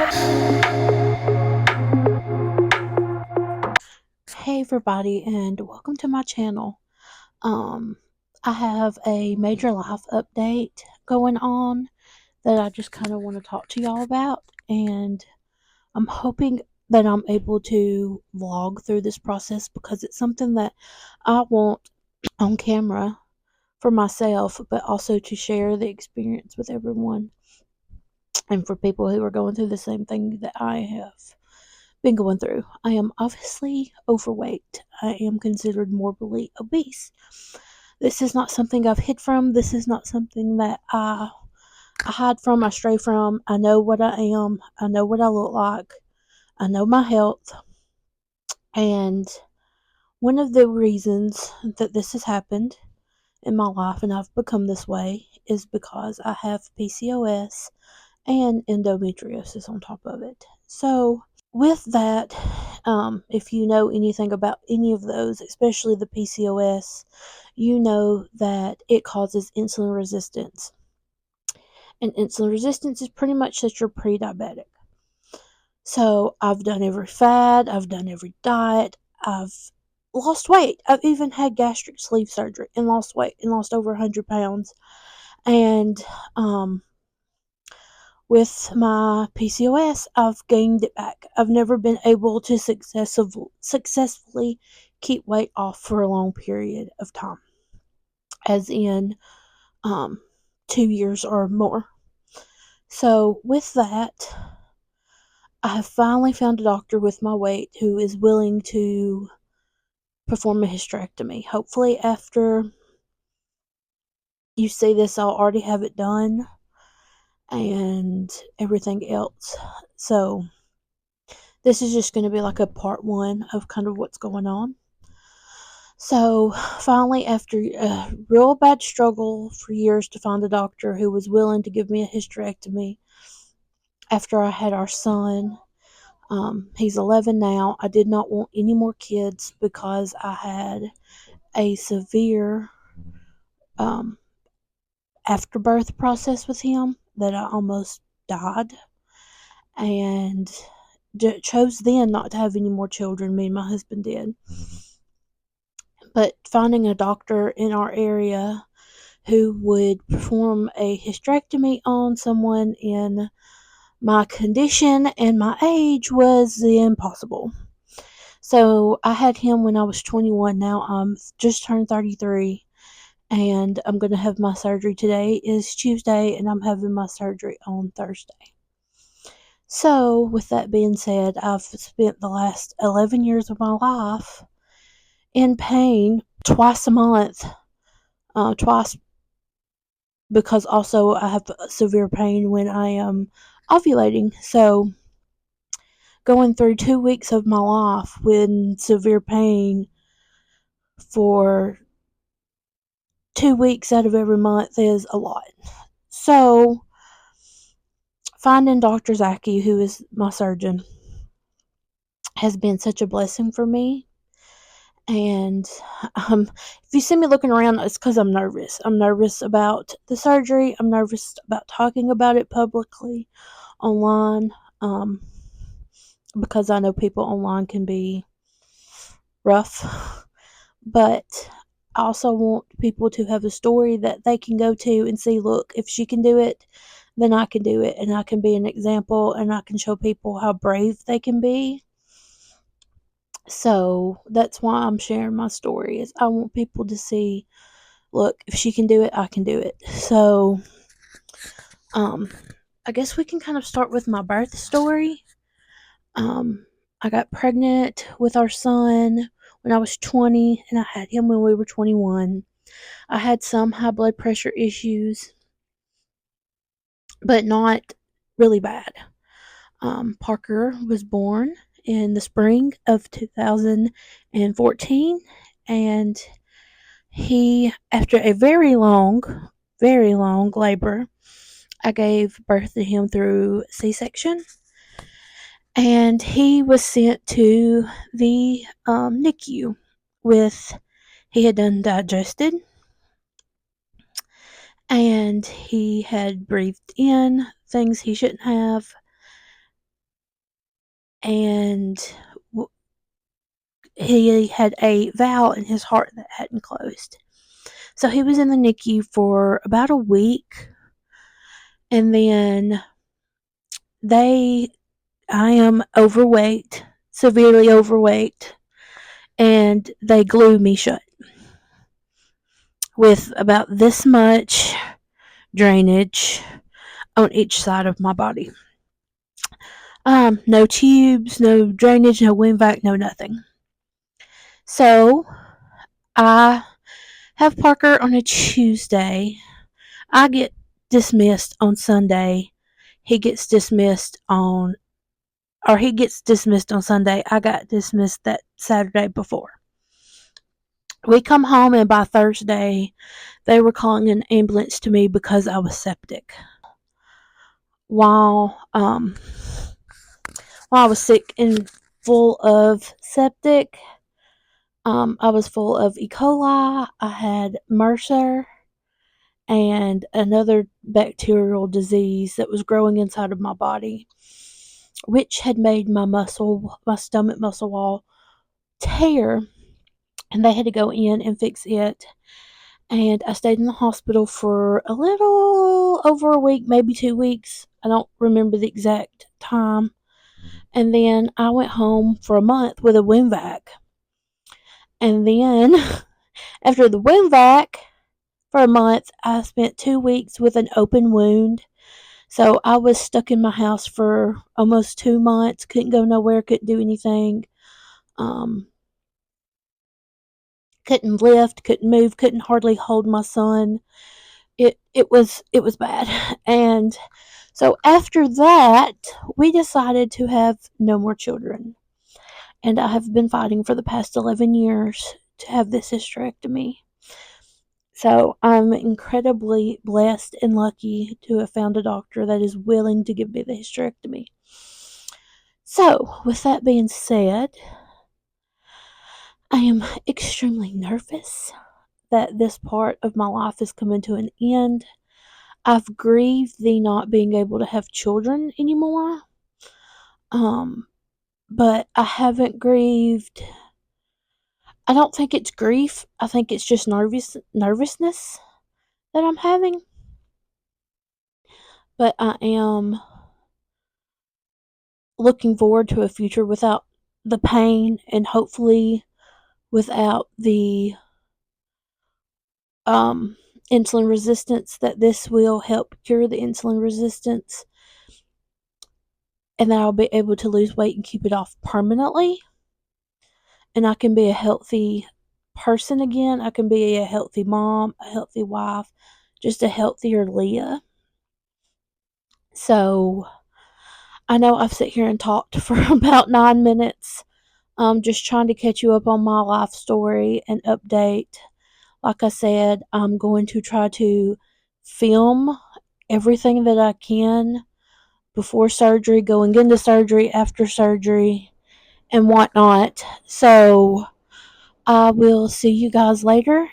Hey everybody, and welcome to my channel. Um, I have a major life update going on that I just kind of want to talk to y'all about, and I'm hoping that I'm able to vlog through this process because it's something that I want on camera for myself, but also to share the experience with everyone and for people who are going through the same thing that I have been going through. I am obviously overweight. I am considered morbidly obese. This is not something I've hid from. This is not something that I hide from, I stray from. I know what I am. I know what I look like. I know my health. And one of the reasons that this has happened in my life and I've become this way is because I have PCOS and endometriosis on top of it. So, with that, if you know anything about any of those, especially the PCOS, you know that it causes insulin resistance. And insulin resistance is pretty much that you're pre diabetic. So I've done every fad, I've done every diet, I've lost weight. I've even had gastric sleeve surgery and lost weight and lost over 100 pounds. And with my PCOS, I've gained it back. I've never been able to successfully keep weight off for a long period of time, as in 2 years or more. So, with that, I have finally found a doctor with my weight who is willing to perform a hysterectomy. Hopefully, after you see this, I'll already have it done and everything else. So, this is just going to be like a part one of kind of what's going on. So finally, after a real bad struggle for years to find a doctor who was willing to give me a hysterectomy after I had our son, he's 11 now. I did not want any more kids because I had a severe um, afterbirth process with him that I almost died, and chose then not to have any more children. Me and my husband did. But finding a doctor in our area who would perform a hysterectomy on someone in my condition and my age was impossible. So I had him when I was 21. Now I'm just turned 33, and I'm going to have my surgery. Today is Tuesday, and I'm having my surgery on Thursday. So, with that being said, I've spent the last 11 years of my life in pain twice a month, twice, because also I have severe pain when I am ovulating. So, going through 2 weeks of my life with severe pain for 2 weeks out of every month is a lot. So, finding Dr. Zaki, who is my surgeon, has been such a blessing for me. And if you see me looking around, it's because I'm nervous. I'm nervous about the surgery. I'm nervous about talking about it publicly online, because I know people online can be rough. But I also want people to have a story that they can go to and see, look, if she can do it, then I can do it. And I can be an example, and I can show people how brave they can be. So that's why I'm sharing my story, is I want people to see, look, if she can do it, I can do it. So I guess we can kind of start with my birth story. I got pregnant with our son when I was 20, and I had him when we were 21. I had some high blood pressure issues, but not really bad. Parker was born in the spring of 2014, and he, after a very long labor, I gave birth to him through C-section, and he was sent to the NICU he had done digested, and he had breathed in things he shouldn't have, and he had a valve in his heart that hadn't closed. So he was in the NICU for about a week, and then I am overweight, severely overweight, and they glue me shut with about this much drainage on each side of my body. No tubes, no drainage, no wind vac, no nothing. So I have Parker on a Tuesday. I get dismissed on Sunday. He gets dismissed on Sunday. I got dismissed that Saturday before. We come home, and by Thursday, they were calling an ambulance to me because I was septic. While I was sick and full of septic, I was full of E. coli. I had MRSA and another bacterial disease that was growing inside of my body, which had made my stomach muscle wall tear, and they had to go in and fix it. And I stayed in the hospital for a little over a week, maybe 2 weeks. I don't remember the exact time. And then I went home for a month with a wind vac. And then after the wind vac for a month, I spent 2 weeks with an open wound. So I was stuck in my house for almost 2 months, couldn't go nowhere, couldn't do anything. Couldn't lift, couldn't move, couldn't hardly hold my son. It was bad. And so after that, we decided to have no more children. And I have been fighting for the past 11 years to have this hysterectomy. So I'm incredibly blessed and lucky to have found a doctor that is willing to give me the hysterectomy. So, with that being said, I am extremely nervous that this part of my life is coming to an end. I've grieved the not being able to have children anymore. But I haven't grieved. I don't think it's grief. I think it's just nervousness that I'm having. But I am looking forward to a future without the pain, and hopefully without the insulin resistance, that this will help cure the insulin resistance, and that I'll be able to lose weight and keep it off permanently, and I can be a healthy person again. I can be a healthy mom, a healthy wife, just a healthier Leah. So I know I've sat here and talked for about 9 minutes, just trying to catch you up on my life story and update. Like I said, I'm going to try to film everything that I can before surgery, going into surgery, after surgery, and whatnot. So I will see you guys later.